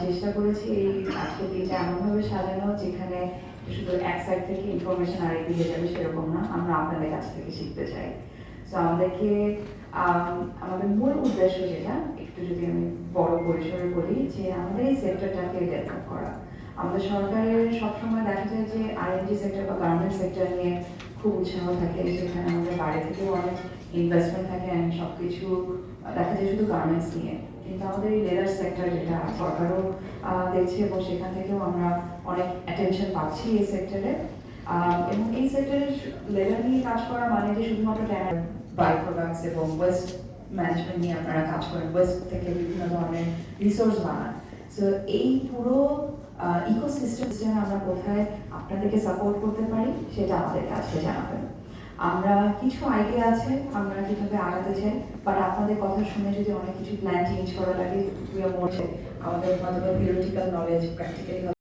চেষ্টা করেছি এই আজকের দিনটা এমনভাবে সাজানো যেখানে শুধু এক সাইড থেকে ইনফরমেশন আরেক দিকে যাবে সেরকম না, আমরা আপনাদের কাছ থেকে শিখতে চাই। সো আমাদেরকে আমাদের মূল উদ্দেশ্য যেটা একটু যদি আমি বড় পরিসরে বলি যে আমাদের এই সেক্টরটাকে ডেভেলপ করা। আমাদের সরকারের সবসময় দেখা যায় যে আরএনডি সেক্টর বা গার্মেন্ট সেক্টর নিয়ে খুব উৎসাহ থাকে, সেখানে আমাদের বাইরে থেকেও অনেক ইনভেস্টমেন্ট থাকে অ্যান্ড সব কিছু দেখা যায় শুধু গার্মেন্টস নিয়ে। কিন্তু আমাদের এই লেদার সেক্টর যেটা সরকারও দেখছে এবং সেখান থেকেও আমরা অনেক অ্যাটেনশন পাচ্ছি এই সেক্টরে। এবং এই সেক্টরে লেদার নিয়ে কাজ করা মানে যে শুধুমাত্র বাই প্রোডাক্টস এবং ওয়েস্ট ম্যানেজমেন্ট নিয়ে আপনারা কাজ করেন, ওয়েস্ট থেকে বিভিন্ন ধরনের রিসোর্স বানান। সো এই পুরো ইকোসিস্টেমে আমরা কোথায় আপনাদেরকে সাপোর্ট করতে পারি সেটা আমাদেরকে আজকে জানাবেন। আমরা কিছু আইডিয়া আছে আমরা কিভাবে আগাতে চাই, বাট আপনাদের কথা শুনে যদি অনেক কিছু প্ল্যান চেঞ্জ করা লাগে আমাদের হয়তো থিওরিটিক্যাল নলেজ প্র্যাকটিক্যালি